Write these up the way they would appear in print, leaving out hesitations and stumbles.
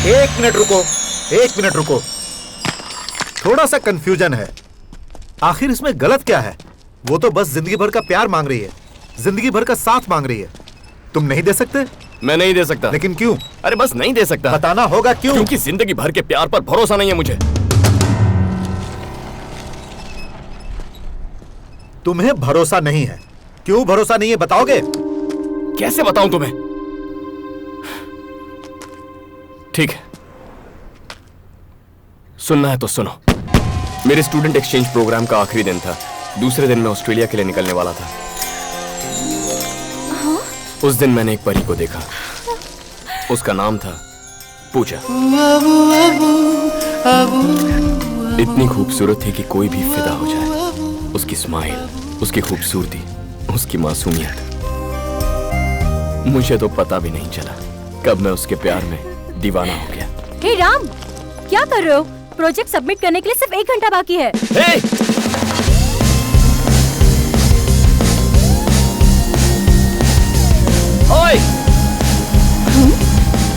एक मिनट रुको, एक मिनट रुको। थोड़ा सा कंफ्यूजन है। आखिर इसमें गलत क्या है? वो तो बस जिंदगी भर का प्यार मांग रही है, जिंदगी भर का साथ मांग रही है। तुम नहीं दे सकते? मैं नहीं दे सकता। लेकिन क्यों? अरे बस नहीं दे सकता। बताना होगा क्यों? क्योंकि जिंदगी भर के प्यार पर भरोसा नहीं है मुझे। तुम्हें भरोसा नहीं है? क्यों भरोसा नहीं है, बताओगे? कैसे बताऊं तुम्हें? ठीक है, सुनना है तो सुनो। मेरे स्टूडेंट एक्सचेंज प्रोग्राम का आखिरी दिन था। दूसरे दिन मैं ऑस्ट्रेलिया के लिए निकलने वाला था। उस दिन मैंने एक परी को देखा। उसका नाम था पूजा। इतनी खूबसूरत थी कि कोई भी फिदा हो जाए। उसकी स्माइल, उसकी खूबसूरती, उसकी मासूमियत। मुझे तो पता भी नहीं चला कब मैं उसके प्यार में दीवाना हो गया। हे राम, क्या कर रहे हो? प्रोजेक्ट सबमिट करने के लिए सिर्फ 1 घंटा बाकी है। हे! ओए!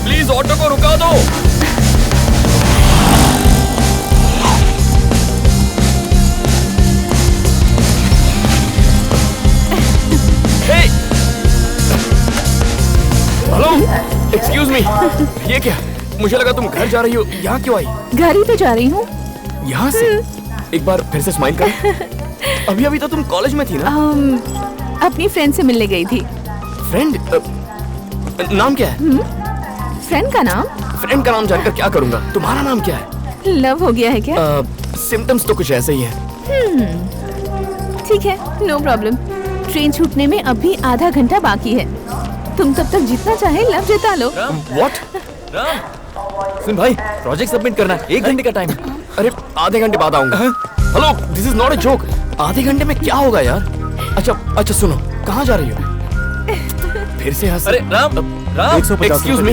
प्लीज ऑटो को रुका दो। हे! Hello, excuse me. ये क्या? मुझे लगा तुम घर जा रही हो। यहाँ क्यों आई? घर ही तो जा रही हूँ। यहाँ से? एक बार फिर से स्माइल कर। अभी अभी तो तुम कॉलेज में थी ना? अपनी फ्रेंड से मिलने गई थी। फ्रेंड? नाम क्या है? फ्रेंड का नाम? फ्रेंड का नाम जानकर क्या करूंगा? तुम्हारा नाम क्या है? लव हो गया है क्या? सिम्टम्स तो कुछ ऐसे ही है। ठीक है, नो प्रॉब्लम। ट्रेन छूटने में अभी आधा घंटा बाकी है। तुम तब तक जितना चाहे लव जता लो। व्हाट? सुन भाई, प्रोजेक्ट सबमिट करना है। 1 घंटे का टाइम। अरे आधे घंटे बाद आऊंगा। Hello, this is not a joke. आधे घंटे में क्या होगा यार? अच्छा सुनो, कहाँ जा रही हो? फिर से हंस। अरे राम, 150 एक्सक्यूज मी,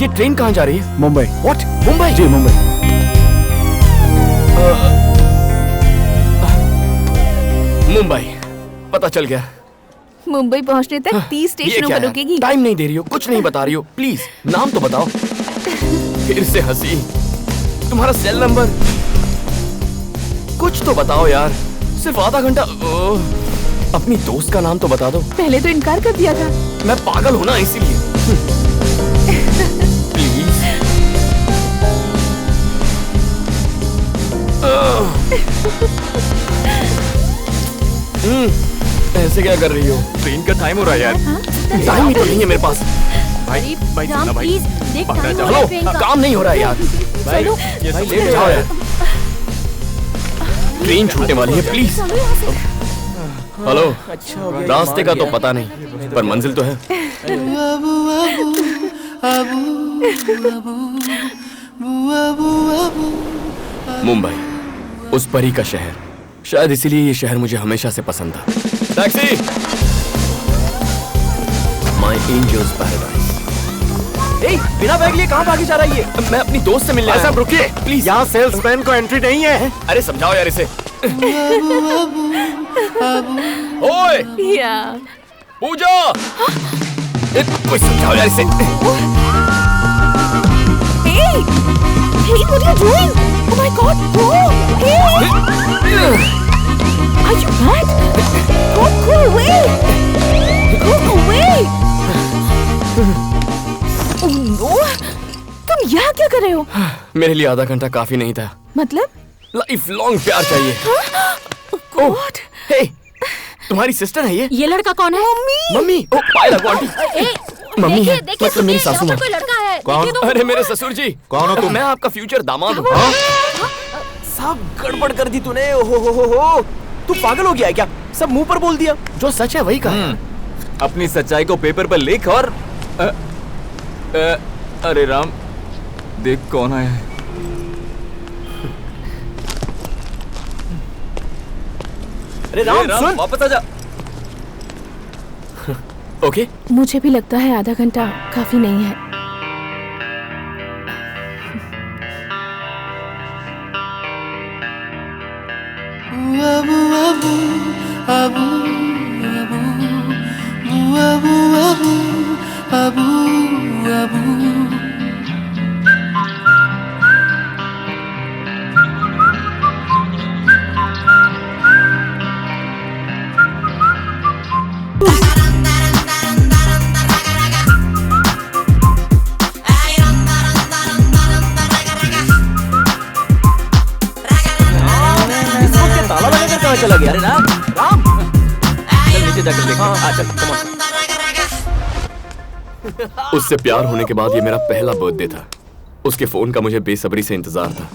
ये ट्रेन कहाँ जा रही है? मुंबई। व्हाट? मुंबई? जी मुंबई। मुंबई, पता चल गया। मुंबई पहुंचने तक 30 ये स्टेशनों क्या पर है? रुकेगी। टाइम नहीं दे रही हो, कुछ नहीं बता रही हो। प्लीज नाम तो बताओ। फिर से हंसी। तुम्हारा सेल नंबर? कुछ तो बताओ यार। सिर्फ आधा घंटा। अपनी दोस्त का नाम तो बता दो। पहले तो इनकार कर दिया था। मैं पागल हूं ना, इसीलिए। प्लीज। ऐसे क्या कर रही हो? ट्रेन का टाइम हो रहा है यार। टाइम ही तो नहीं है मेरे पास। भाई राम प्लीज देख, टाइम हो रहा है हेलो, ट्रेन का। काम नहीं हो रहा है यार। भाई लेट हो जाओ यार। ट्रेन छूटने वाली है, प्लीज। हेलो, रास्ते का तो पता नहीं, पर मंजिल तो है। मुंबई, उस परी का शहर। शायद इसीलिए ये शहर मुझे हमेशा से पसंद था। टैक्सी! My angels paradise. ए, बिना बैग लिए कहाँ भागी जा रही है? मैं अपनी दोस्त से मिलने आया। साहब रुकिए, प्लीज। यहाँ सेल्समैन को एंट्री नहीं है। अरे समझाओ यार इसे। ओए या पूजा, कोई समझाओ यार इसे। Hey! Hey, what are you doing? Oh my God! Oh! Hey! Are you mad? Go away! Go away! Oh no! तुम यहाँ क्या कर रहे हो? मेरे लिए आधा घंटा काफी नहीं था। मतलब? लाइफ लॉन्ग प्यार चाहिए। God! हे, तुम्हारी सिस्टर है ये? ये लड़का कौन है? मम्मी! मम्मी! ओ पाए लगो आंटी। मम्मी है, देखिए, मतलब मेरी सासू माँ। कोई लड़का है। कौन? देखिए तो। अरे मेरे ससुर जी। कौन हो तुम? मैं आपका फ्यूचर दामाद हूँ। सब गड़बड़ कर दी तूने। हो। तू पागल हो गया है क्या? सब मुंह पर बोल दिया। जो सच है वही कहा। अपनी सच्चाई को पेपर पर लिख और अरे राम, देख कौन आया है। अरे राम, सुन, वापस आ जा। ओके। मुझे भी लगता है आधा घंटा काफी नहीं है। चला गया? अरे राम, राम, चल नीचे जाकर देख। हाँ, चल, come on। उससे प्यार होने के बाद ये मेरा पहला बर्थडे था। उसके फोन का मुझे बेसब्री से इंतजार था।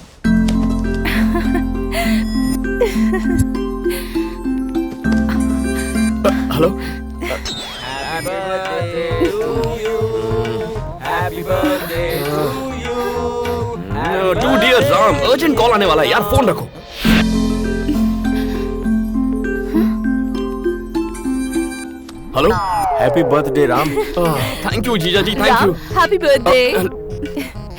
Hello. To dear Ram, urgent call आने वाला है यार, फोन रखो। Hello. Happy birthday Ram. Thank you जीजा ji, thank you. Happy birthday.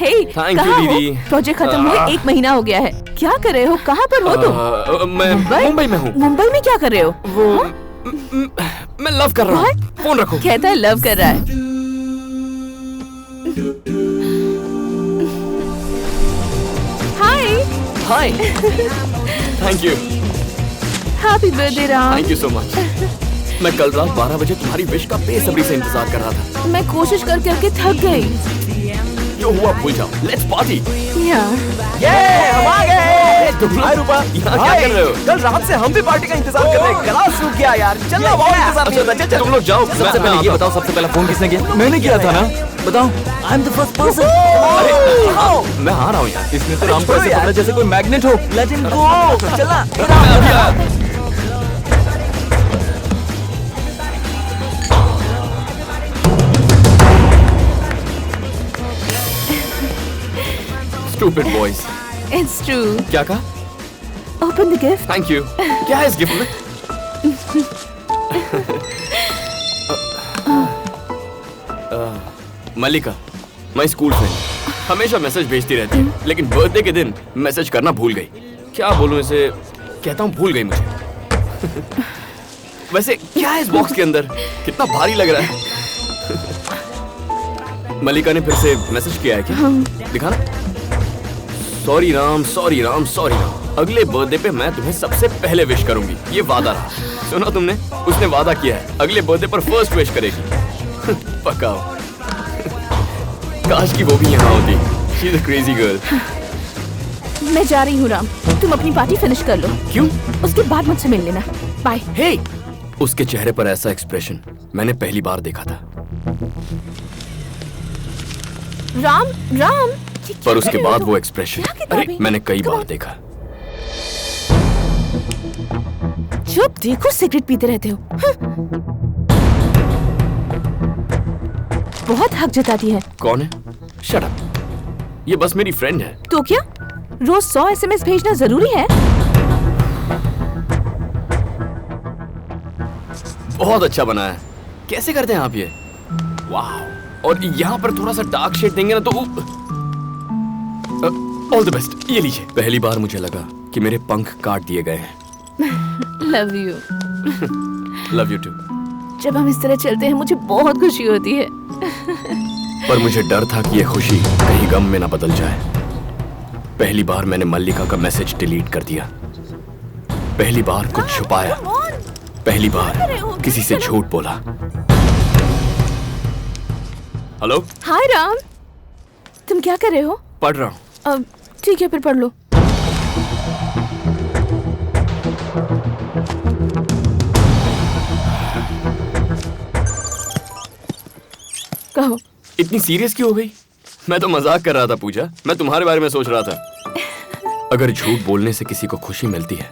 Hey, Thank you, कहाँ हो? दीदी। प्रोजेक्ट खत्म हुए 1 महीना हो गया है। क्या कर रहे हो? कहाँ पर हो तुम? मैं मुंबई में हूँ। मुंबई में क्या कर रहे हो? मैं लव कर रहा हूँ। फोन रखो। कहता है लव कर रहा है। Hi, hi. Thank you, happy birthday Ram. Thank you so much. मैं कल रात 12 बजे तुम्हारी विश का बेसब्री से इंतजार कर रहा था। मैं कोशिश कर करके थक गई। जो हुआ भूल जाओ, लेट्स पार्टी। ये हम आ गए। हाय रूपा, यहाँ क्या कर रहे हो? कल रात से हम भी पार्टी का इंतजार कर रहे हैं। गला सूख गया यार। चल ना, बहुत इंतजार नहीं होता। चल, तुम लोग जाओ। सबसे पहले ये बताओ, सबसे पहला फोन किसने किया? मैंने किया था ना। बताओ। I am the first person. अरे मैं आ रहा हूँ यार। इसने तो राम को ऐसे पकड़ा जैसे कोई मैग्नेट हो। Let him go. चला। Stupid boys। It's true. क्या कहा? Open the gift. Thank you. क्या है इस गिफ्ट में? मल्लिका, माय स्कूल फ्रेंड, हमेशा मैसेज भेजती रहती है, लेकिन बर्थडे के दिन मैसेज करना भूल गई। क्या बोलूं इसे? कहता हूँ भूल गई मुझे। वैसे क्या है इस बॉक्स के अंदर? कितना भारी लग रहा है। मल्लिका ने फिर से मैसेज किया है क्या? दिखाना। Sorry Ram, sorry Ram, sorry Ram. अगले बर्थडे पे मैं तुम्हें सबसे पहले विश करूंगी, ये वादा रहा। सुना तुमने? उसने वादा किया है अगले बर्थडे पर फर्स्ट विश करेगी। पक्का। काश की वो भी यहाँ होती। She is a crazy girl. मैं जा रही हूँ राम, तुम अपनी पार्टी फिनिश कर लो। क्यों? उसके बाद मुझसे मिल लेना। बाय। हे! उसके चेहरे पर ऐसा एक्सप्रेशन मैंने पहली बार देखा था। राम, राम। पर उसके बाद वो एक्सप्रेशन, अरे मैंने कई बार देखा। चुप, देखो सिगरेट पीते रहते हो। बहुत हक जताती है। कौन है? Shut up. ये बस मेरी फ्रेंड है। तो क्या रोज 100 SMS भेजना जरूरी है? बहुत अच्छा बना है। कैसे करते हैं आप ये? वाह। और यहाँ पर थोड़ा सा डार्क शेड देंगे ना तो ऑल द बेस्ट। ये लीजिए। पहली बार मुझे लगा कि मेरे पंख काट दिए गए हैं। Love you. Love you too. जब हम इस तरह चलते हैं मुझे बहुत खुशी होती है। पर मुझे डर था कि ये खुशी कहीं गम में ना बदल जाए। पहली बार मैंने मल्लिका का मैसेज डिलीट कर दिया। पहली बार कुछ छुपाया। पहली बार किसी से झूठ बोला। हेलो। हाय राम, तुम क्या कर रहे हो? पढ़ रहा हूँ। ठीक है, फिर पढ़ लो। कहो। इतनी सीरियस क्यों हो गई? मैं तो मजाक कर रहा था पूजा। मैं तुम्हारे बारे में सोच रहा था। अगर झूठ बोलने से किसी को खुशी मिलती है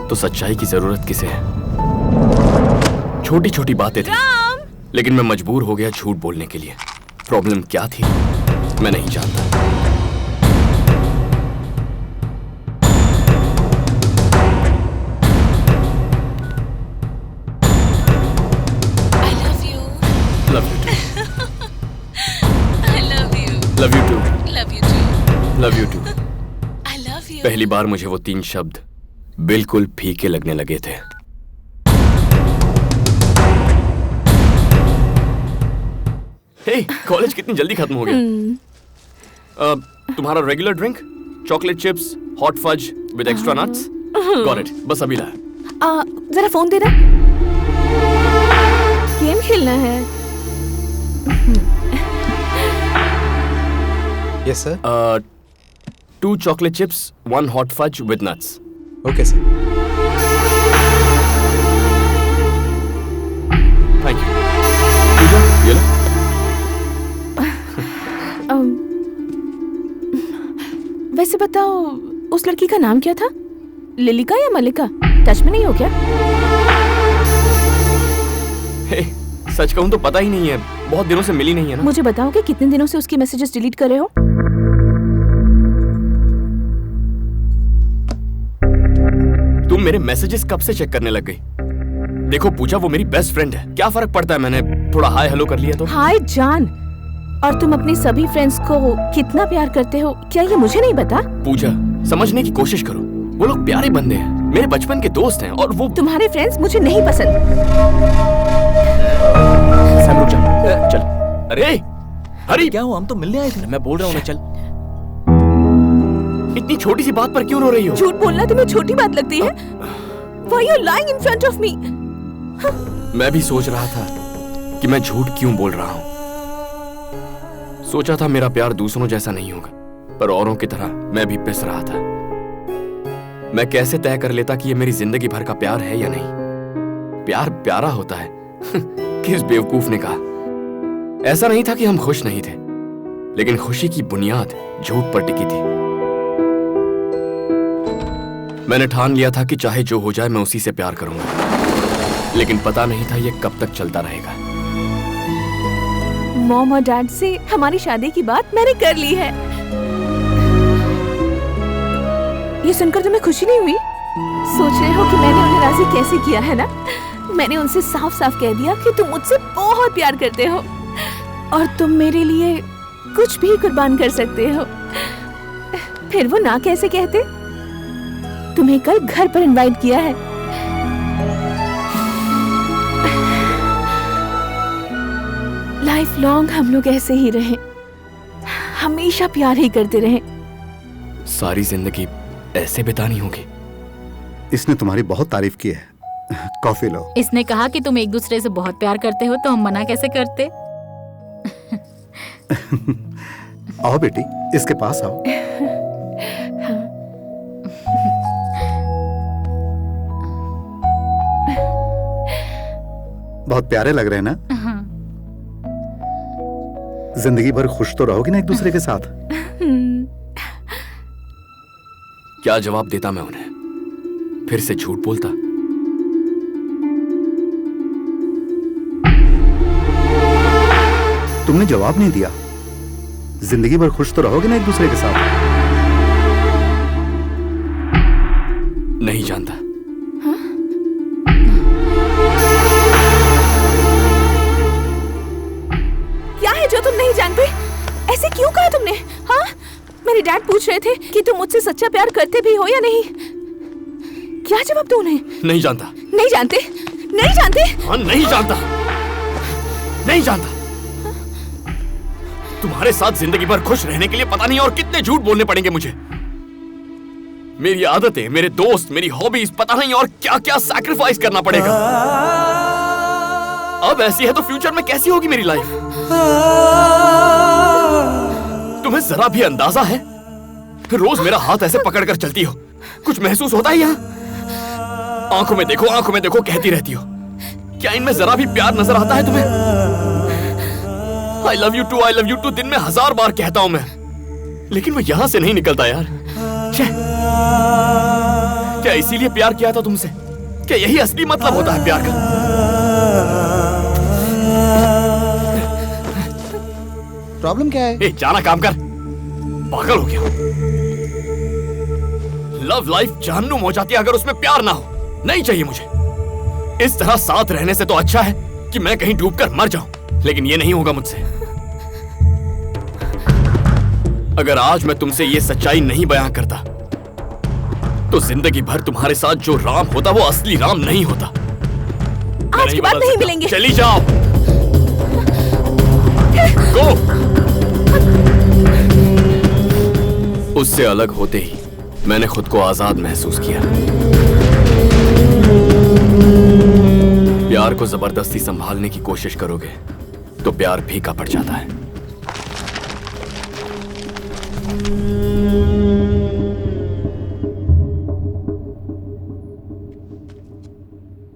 तो सच्चाई की जरूरत किसे है? छोटी छोटी बातें थी, लेकिन मैं मजबूर हो गया झूठ बोलने के लिए। प्रॉब्लम क्या थी मैं नहीं जानता। Love you too. I love you. Love you too. Love you too. Love you too. I love you. पहली बार मुझे वो 3 शब्द बिल्कुल फीके लगने लगे थे। हे, कॉलेज कितनी जल्दी खत्म हो गया। तुम्हारा regular drink? Chocolate chips, hot fudge with extra nuts? Got it. बस अभी लाया। जरा फोन दे दे। गेम खेलना है। Yes sir. 2 chocolate chips, 1 hot fudge with nuts. Okay sir. वैसे बताओ, उस लड़की का नाम क्या था? लिलिका या मलिका? टच में नहीं हो क्या? हे, सच कहूं तो पता ही नहीं है, बहुत दिनों से मिली नहीं है ना। मुझे बताओ कि कितने दिनों से उसकी मैसेजेस डिलीट कर रहे हो? तुम मेरे मैसेजेस कब से चेक करने लग गई? देखो पूजा, वो मेरी बेस्ट फ्रेंड है, क्या फर्क पड़ता है मैंने थोड़ा हाय हेलो कर लिया तो? हाय जान, और तुम अपने सभी फ्रेंड्स को कितना प्यार करते हो, क्या ये मुझे नहीं पता? पूजा, समझने की कोशिश करो, वो लोग प्यारे बंदे हैं, मेरे बचपन के दोस्त हैं, और वो तुम्हारे फ्रेंड्स मुझे नहीं पसंद। सैम रुक जा, चल। अरे हरी, क्या हुआ? हम तो मिलने आए थे। मैं बोल रहा हूँ ना, चल। इतनी छोटी सी बात पर क्यों रो रही हो? झूठ बोलना तुम्हें छोटी बात लगती है? Why you lying in front of me? मैं भी सोच रहा था कि मैं झूठ क्यों बोल रहा हूँ। सोचा था मेरा प्यार दूसरों जैसा नहीं होगा, पर औरों की तरह मैं भी पिस रहा था। मैं कैसे तय कर लेता कि ये मेरी जिंदगी भर का प्यार है या नहीं? प्यार प्यारा होता है किस बेवकूफ ने कहा? ऐसा नहीं था कि हम खुश नहीं थे, लेकिन खुशी की बुनियाद झूठ पर टिकी थी। मैंने ठान लिया था कि चाहे जो हो जाए मैं उसी से प्यार करूंगा, लेकिन पता नहीं था ये कब तक चलता रहेगा। मॉम और डैड से हमारी शादी की बात मैंने कर ली है। ये सुनकर तुम्हें खुशी नहीं हुई? सोच रहे हो कि मैंने उन्हें राजी कैसे किया है ना? मैंने उनसे साफ साफ कह दिया कि तुम मुझसे बहुत प्यार करते हो और तुम मेरे लिए कुछ भी कुर्बान कर सकते हो। फिर वो ना कैसे कहते? तुम्हें कल घर पर इनवाइट किया है। लाइफ लॉन्ग हम लोग ऐसे ही रहे, हमेशा प्यार ही करते रहे। सारी जिंदगी ऐसे बितानी होगी। इसने तुम्हारी बहुत तारीफ की है। कॉफी लो। इसने कहा कि तुम एक दूसरे से बहुत प्यार करते हो, तो हम मना कैसे करते? आओ बेटी, इसके पास आओ। बहुत प्यारे लग रहे हैं ना? हाँ। जिंदगी भर खुश तो रहोगी ना एक दूसरे के साथ? क्या जवाब देता मैं उन्हें? फिर से झूठ बोलता? तुमने जवाब नहीं दिया। जिंदगी भर खुश तो रहोगे ना एक दूसरे के साथ? नहीं जानता। क्या है जो तुम नहीं जानते? ऐसे क्यों कहा तुमने? हाँ, मेरे डैड पूछ रहे थे कि तुम मुझसे सच्चा प्यार करते भी हो या नहीं। क्या जवाब दूं उन्हें? नहीं जानता। नहीं जानते? नहीं जानते? हाँ, नहीं जानता। नहीं जानता। तुम्हारे साथ जिंदगी भर खुश रहने के लिए पता नहीं और कितने झूठ बोलने पड़ेंगे मुझे। मेरी आदतें, मेरे दोस्त, मेरी हॉबीज, पता नहीं और क्या क्या सैक्रिफाइस करना पड़ेगा। अब ऐसी है तो फ्यूचर में कैसी होगी मेरी लाइफ? तुम्हें जरा भी अंदाजा है? रोज मेरा हाथ ऐसे पकड़कर चलती हो, कुछ महसूस होता है यहाँ? आंखों में देखो कहती रहती हो। क्या इनमें जरा भी प्यार नजर आता है तुम्हें? I love you too दिन में 1000 बार कहता हूं मैं, लेकिन वो यहां से नहीं निकलता यार। क्या इसीलिए प्यार किया था तुमसे? क्या यही असली मतलब होता है प्यार का? प्रॉब्लम क्या है? जाना काम कर, पागल हो गया। लव लाइफ जहन्नुम हो जाती है अगर उसमें प्यार ना हो। नहीं चाहिए मुझे। इस तरह साथ रहने से तो अच्छा है कि मैं कहीं डूबकर मर जाऊं, लेकिन ये नहीं होगा मुझसे। अगर आज मैं तुमसे ये सच्चाई नहीं बयां करता, तो जिंदगी भर तुम्हारे साथ जो राम होता वो असली राम नहीं होता। आज के बाद नहीं मिलेंगे। चली जाओ। गो। उससे अलग होते ही मैंने खुद को आजाद महसूस किया। प्यार को जबरदस्ती संभालने की कोशिश करोगे तो प्यार फीका पड़ जाता है।